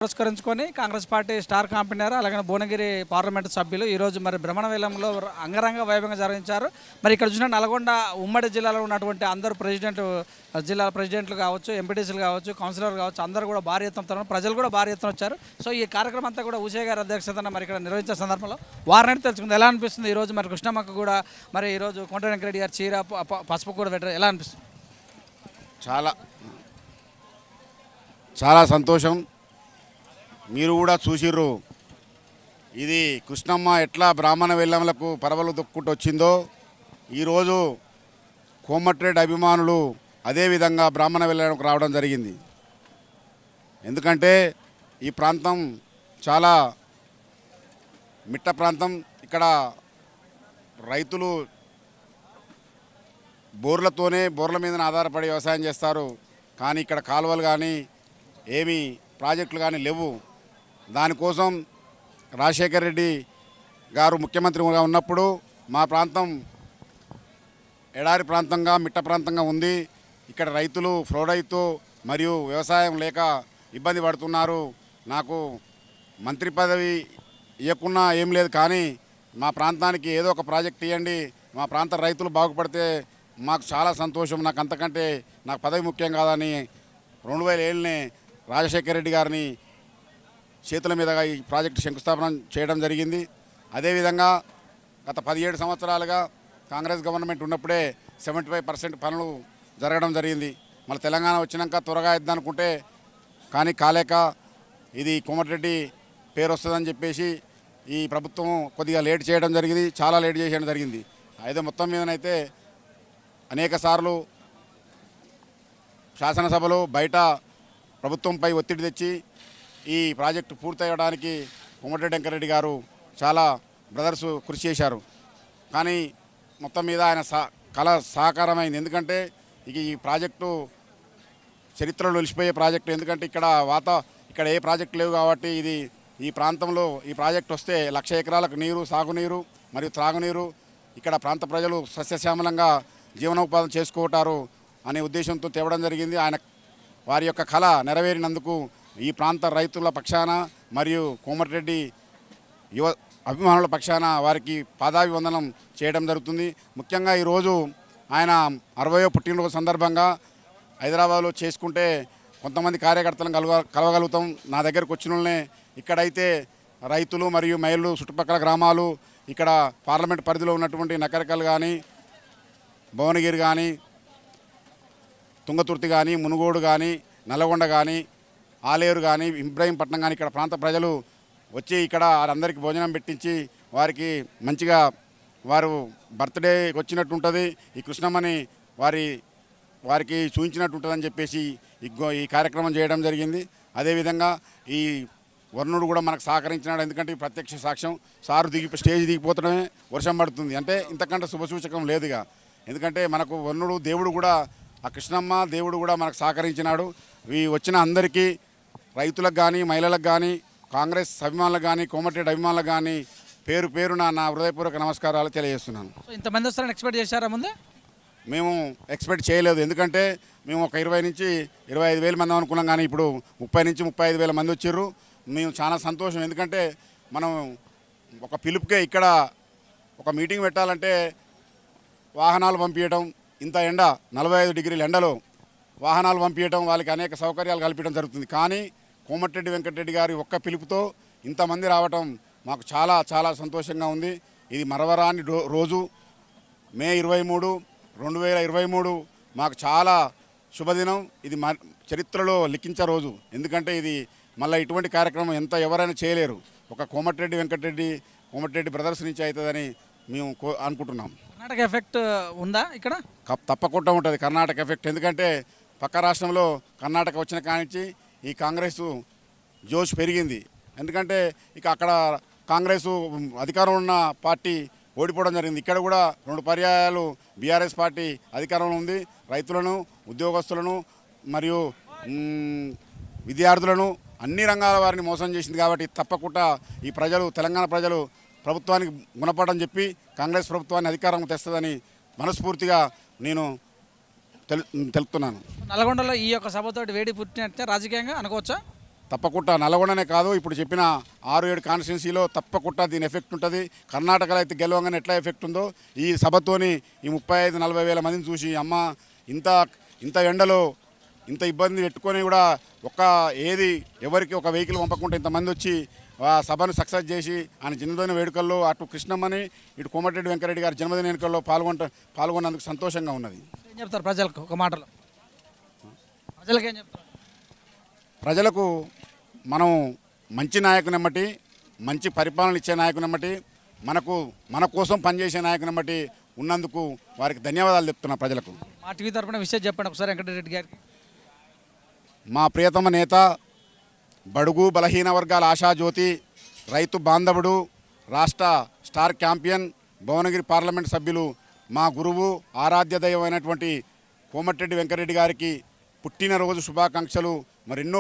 పురస్కరించుకొని Congress party star campaigner అలాగే Bhuvanagiri parliament సభ్యులు ఈరోజు మరి భ్రమణవేలంలో అంగరంగ వైభవంగా జరిగించారు. మరి ఇక్కడ చూసిన నల్గొండ ఉమ్మడి జిల్లాలో ఉన్నటువంటి అందరూ జిల్లా ప్రెసిడెంట్లు కావచ్చు, ఎంపీటీసీలు కావచ్చు, కౌన్సిలర్లు కావచ్చు, అందరూ కూడా భారీ ఎత్తున ప్రజలు కూడా భారీ ఎత్తున వచ్చారు. సో ఈ కార్యక్రమం అంతా కూడా ఉషయ్య గారి అధ్యక్షతన మరి ఇక్కడ నిర్వహించే సందర్భంలో వారిని తెలుసుకుంది ఎలా అనిపిస్తుంది. ఈరోజు మరి కృష్ణమ్మకు కూడా మరి ఈరోజు కోట వెంకరెడ్డి గారు చీర పసుపు కూడా పెట్టారు, ఎలా అనిపిస్తుంది? చాలా సంతోషం. మీరు కూడా చూసిర్రు ఇది కృష్ణమ్మ ఎట్లా బ్రాహ్మణ వెల్లములకు పరవలు దొక్కుంటూ వచ్చిందో ఈరోజు కోమటిరెడ్డి అభిమానులు అదేవిధంగా బ్రాహ్మణ వెల్లలకు రావడం జరిగింది. ఎందుకంటే ఈ ప్రాంతం చాలా మిట్ట ప్రాంతం. ఇక్కడ రైతులు బోర్ల మీద ఆధారపడి వ్యవసాయం చేస్తారు. కానీ ఇక్కడ కాలువలు కానీ ఏమీ ప్రాజెక్టులు కానీ లేవు. దానికోసం రాజశేఖర్ రెడ్డి గారు ముఖ్యమంత్రిగా ఉన్నప్పుడు మా ప్రాంతం ఎడారి ప్రాంతంగా మిట్ట ప్రాంతంగా ఉంది. ఇక్కడ రైతులు ఫ్లోరైతు మరియు వ్యవసాయం లేక ఇబ్బంది పడుతున్నారు. నాకు మంత్రి పదవి ఇవ్వకున్నా ఏం లేదు, కానీ మా ప్రాంతానికి ఏదో ఒక ప్రాజెక్ట్ ఇవ్వండి, మా ప్రాంత రైతులు బాగుపడితే మాకు చాలా సంతోషం. నాకు అంతకంటే నాకు పదవి ముఖ్యం కాదని 2007 రాజశేఖర్ రెడ్డి గారిని చేతుల మీదుగా ఈ ప్రాజెక్టు శంకుస్థాపన చేయడం జరిగింది. అదేవిధంగా గత 17 సంవత్సరాలుగా కాంగ్రెస్ గవర్నమెంట్ ఉన్నప్పుడే 75% పనులు జరగడం జరిగింది. మళ్ళీ తెలంగాణ వచ్చినాక త్వరగా ఇద్దామనుకుంటే కానీ కాలేక ఇది కోమటిరెడ్డి పేరు వస్తుందని చెప్పేసి ఈ ప్రభుత్వం కొద్దిగా లేట్ చేయడం జరిగింది, చాలా లేట్ చేయడం జరిగింది. అయితే మొత్తం మీదనైతే అనేక సార్లు శాసనసభలో బయట ప్రభుత్వంపై ఒత్తిడి తెచ్చి ఈ ప్రాజెక్టు పూర్తయ్యడానికి కోమటిరెడ్డి వెంకరెడ్డి గారు చాలా బ్రదర్స్ కృషి చేశారు. కానీ మొత్తం మీద ఆయన కళ సాకారమైంది. ఎందుకంటే ఈ ప్రాజెక్టు చరిత్రలో నిలిచిపోయే ప్రాజెక్టు. ఎందుకంటే ఇక్కడ ఏ ప్రాజెక్టు లేవు కాబట్టి ఈ ప్రాంతంలో ఈ ప్రాజెక్టు వస్తే 1,00,000 ఎకరాలకు నీరు, సాగునీరు మరియు త్రాగునీరు, ఇక్కడ ప్రాంత ప్రజలు సస్యశ్యామలంగా జీవనోపాధి చేసుకుంటారు అనే ఉద్దేశంతో తేవడం జరిగింది. వారి యొక్క కళ నెరవేరినందుకు ఈ ప్రాంత రైతుల పక్షాన మరియు కోమటిరెడ్డి యువ అభిమానుల పక్షాన వారికి పాదాభివందనం చేయడం జరుగుతుంది. ముఖ్యంగా ఈరోజు ఆయన 60వ పుట్టినరోజు సందర్భంగా హైదరాబాద్లో చేసుకుంటే కొంతమంది కార్యకర్తలను కలవగలుగుతాం. నా దగ్గరకు వచ్చిన వాళ్ళనే ఇక్కడైతే రైతులు మరియు మహిళలు, చుట్టుపక్కల గ్రామాలు, ఇక్కడ పార్లమెంట్ పరిధిలో ఉన్నటువంటి నకరికల్ కానీ, భువనగిరి కానీ, తుంగతుర్తి కానీ, మునుగోడు కానీ, నల్లగొండ కానీ, ఆలేరు కానీ, ఇబ్రహీంపట్నం కానీ ఇక్కడ ప్రాంత ప్రజలు వచ్చి ఇక్కడ వారందరికీ భోజనం పెట్టించి వారికి మంచిగా వారు బర్త్డే వచ్చినట్టు ఉంటుంది, ఈ కృష్ణమ్మని వారికి చూపించినట్టు ఉంటుందని చెప్పేసి ఈ కార్యక్రమం చేయడం జరిగింది. అదేవిధంగా ఈ వర్ణుడు కూడా మనకు సహకరించినాడు. ఎందుకంటే ఈ ప్రత్యక్ష సాక్ష్యం స్టేజ్ దిగిపోతడమే వర్షం పడుతుంది అంటే ఇంతకంటే శుభసూచకం లేదుగా. ఎందుకంటే మనకు వర్ణుడు దేవుడు కూడా, ఆ కృష్ణమ్మ దేవుడు కూడా మనకు సహకరించినాడు. ఈ వచ్చిన అందరికీ రైతులకు కానీ, మహిళలకు కానీ, కాంగ్రెస్ అభిమానులకు కానీ, కోమటిరెడ్డి అభిమానులకు కానీ పేరు పేరున నా హృదయపూర్వక నమస్కారాలు తెలియజేస్తున్నాను. ఇంతమంది వస్తారని ఎక్స్పెక్ట్ చేశారా ముందే? మేము ఎక్స్పెక్ట్ చేయలేదు. ఎందుకంటే మేము ఒక 20 నుంచి 25,000 మంది అనుకున్నాం, కానీ ఇప్పుడు 30 నుంచి 35,000 మంది వచ్చారు. మేము చాలా సంతోషం. ఎందుకంటే మనం ఒక పిలుపుకే ఇక్కడ ఒక మీటింగ్ పెట్టాలంటే వాహనాలు పంపించడం, ఇంత ఎండ 45 డిగ్రీల ఎండలో వాహనాలు పంపించడం, వాళ్ళకి అనేక సౌకర్యాలు కల్పించడం జరుగుతుంది. కానీ కోమటిరెడ్డి వెంకటరెడ్డి గారి ఒక్క పిలుపుతో ఇంతమంది రావటం మాకు చాలా చాలా సంతోషంగా ఉంది. ఇది మరవరాని రోజు. మే 23, 2023 మాకు చాలా శుభదినం. ఇది చరిత్రలో లిఖించే రోజు. ఎందుకంటే ఇది మళ్ళీ ఇటువంటి కార్యక్రమం ఎవరైనా చేయలేరు. ఒక కోమటిరెడ్డి బ్రదర్స్ నుంచి అవుతుందని మేము అనుకుంటున్నాం. కర్ణాటక ఎఫెక్ట్ ఉందా ఇక్కడ? తప్పకుండా ఉంటుంది కర్ణాటక ఎఫెక్ట్. ఎందుకంటే పక్క రాష్ట్రంలో కర్ణాటక వచ్చిన కానించి ఈ కాంగ్రెస్ జోష్ పెరిగింది. ఎందుకంటే అక్కడ కాంగ్రెస్ అధికారంలో ఉన్న పార్టీ ఓడిపోవడం జరిగింది. ఇక్కడ కూడా 2 పర్యాయాలు బీఆర్ఎస్ పార్టీ అధికారంలో ఉంది. రైతులను, ఉద్యోగస్తులను మరియు విద్యార్థులను అన్ని రంగాల వారిని మోసం చేసింది. కాబట్టి తప్పకుండా ఈ తెలంగాణ ప్రజలు ప్రభుత్వానికి గుణపడడం చెప్పి కాంగ్రెస్ ప్రభుత్వాన్ని అధికారం తెస్తుందని మనస్ఫూర్తిగా నేను తెలుపుతున్నాను. నల్గొండలో ఈ యొక్క సభతోటి వేడి పుట్టినట్టే రాజకీయంగా అనుకోవచ్చా? తప్పకుండా నల్గొండనే కాదు ఇప్పుడు చెప్పిన 6-7 కాన్స్టిట్యున్సీలో తప్పకుండా దీని ఎఫెక్ట్ ఉంటుంది. కర్ణాటకలో అయితే గెలవంగానే ఎట్లా ఎఫెక్ట్ ఉందో ఈ సభతోని ఈ 35-40 వేల మందిని చూసి అమ్మ ఇంత ఇంత ఎండలో ఇంత ఇబ్బంది పెట్టుకొని కూడా ఎవరికి ఒక వెహికల్ పంపకుండా ఇంతమంది వచ్చి ఆ సభను సక్సెస్ చేసి ఆయన జన్మదిన వేడుకల్లో అటు కృష్ణమ్మని ఇటు కోమటిరెడ్డి వెంకరెడ్డి గారి జన్మదిన వేడుకల్లో పాల్గొన్నందుకు సంతోషంగా ఉన్నది. ఏం చెప్తారు ప్రజలకు ఒక మాటలో? ప్రజలకు ఏం చెప్తారు? ప్రజలకు మనం మంచి నాయకునమ్మటి, మంచి పరిపాలన ఇచ్చే నాయకునమ్మటి, మన కోసం పనిచేసే నాయకునమ్మటి ఉన్నందుకు వారికి ధన్యవాదాలు చెప్తున్నా ప్రజలకు. మా టీవీ తరపున విషయం చెప్పండి ఒకసారి వెంకటరెడ్డి గారికి. మా ప్రియతమ నేత, బడుగు బలహీన వర్గాల ఆశాజ్యోతి, రైతు బాంధవుడు, రాష్ట్ర స్టార్ క్యాంపియన్, భువనగిరి పార్లమెంట్ సభ్యులు, మా గురువు ఆరాధ్య దైవమైనటువంటి కోమటిరెడ్డి వెంకరెడ్డి గారికి పుట్టినరోజు శుభాకాంక్షలు. మరెన్నో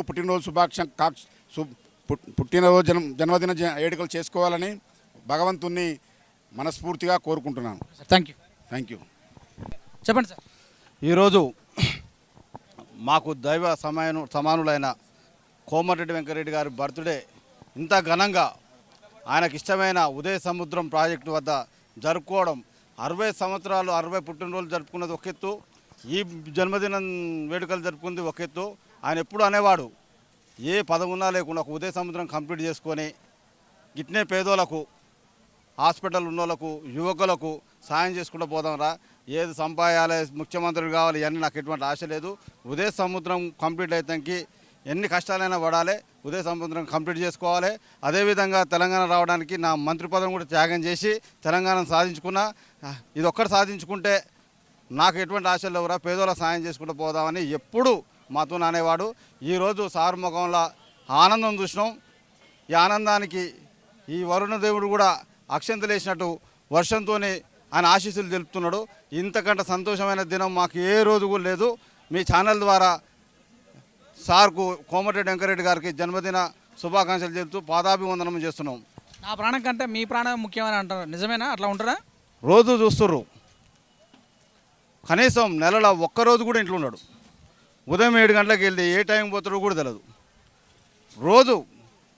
పుట్టినరోజు జన్మదిన వేడుకలు చేసుకోవాలని భగవంతుణ్ణి మనస్ఫూర్తిగా కోరుకుంటున్నాను. Thank you. చెప్పండి సార్. ఈరోజు మాకు దైవ సమానులైన కోమటిరెడ్డి వెంకరెడ్డి గారి బర్త్డే ఇంత ఘనంగా ఆయనకి ఇష్టమైన ఉదయ సముద్రం ప్రాజెక్టు వద్ద జరుపుకోవడం, 60 సంవత్సరాలు 60 పుట్టినరోజులు జరుపుకున్నది ఒక ఎత్తు, ఈ జన్మదినం వేడుకలు జరుపుకుంది ఒక ఎత్తు. ఆయన ఎప్పుడు అనేవాడు, ఏ పదవున్నా లేకుండా ఒక ఉదయ సముద్రం కంప్లీట్ చేసుకొని గిట్నే పేదోళ్ళకు, హాస్పిటల్ ఉన్నోళ్ళకు, యువకులకు సాయం చేసుకుంటూ పోదాంరా, ఏది సంపాయాలి, ముఖ్యమంత్రులు కావాలి, ఇవన్నీ నాకు ఎటువంటి ఆశ లేదు. ఉదయ సముద్రం కంప్లీట్ అయితానికి ఎన్ని కష్టాలైనా పడాలి, ఉదయ సముద్రం కంప్లీట్ చేసుకోవాలి. అదేవిధంగా తెలంగాణ రావడానికి నా మంత్రి పదం కూడా త్యాగం చేసి తెలంగాణను సాధించుకున్నా. ఇది ఒక్కటి సాధించుకుంటే నాకు ఎటువంటి ఆశలు లేవురా, పేదోళ్ళ సాయం చేసుకుంటూ పోదామని ఎప్పుడు మాతో అనేవాడు. ఈరోజు సార్ ముఖంలో ఆనందం చూసినాం. ఈ ఆనందానికి ఈ వరుణదేవుడు కూడా అక్షంతలు వేసినట్టు వర్షంతోనే ఆయన ఆశీస్సులు తెలుపుతున్నాడు. ఇంతకంటే సంతోషమైన దినం మాకు ఏ రోజు కూడా లేదు. మీ ఛానల్ ద్వారా సార్కు, కోమటిరెడ్డి వెంకరెడ్డి గారికి జన్మదిన శుభాకాంక్షలు చెబుతూ పాదాభివందనం చేస్తున్నాం. నా ప్రాణం కంటే మీ ప్రాణం ముఖ్యమని అంటారు, నిజమేనా? అట్లా ఉంటారా? రోజు చూస్తుర్రు, కనీసం నెలలో ఒక్కరోజు కూడా ఇంట్లో ఉన్నాడు. ఉదయం 7 గంటలకు వెళ్తే ఏ టైం పోతాడో కూడా తెలియదు. రోజు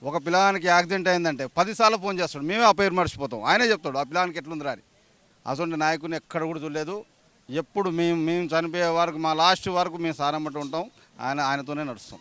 ఒక పిల్లగానికి యాక్సిడెంట్ అయిందంటే 10 సార్లు ఫోన్ చేస్తాడు, మేమే ఆ పేరు మర్చిపోతాం. ఆయనే చెప్తాడు ఆ పిల్లగానికి ఎట్లుందిరా అని. అసలు నాయకుని ఎక్కడ కూడా చూడలేదు. ఎప్పుడు మేము చనిపోయే వరకు, మా లాస్ట్ వరకు మేము సారమ్మట ఉంటాం, ఆయనతోనే నడుస్తాం.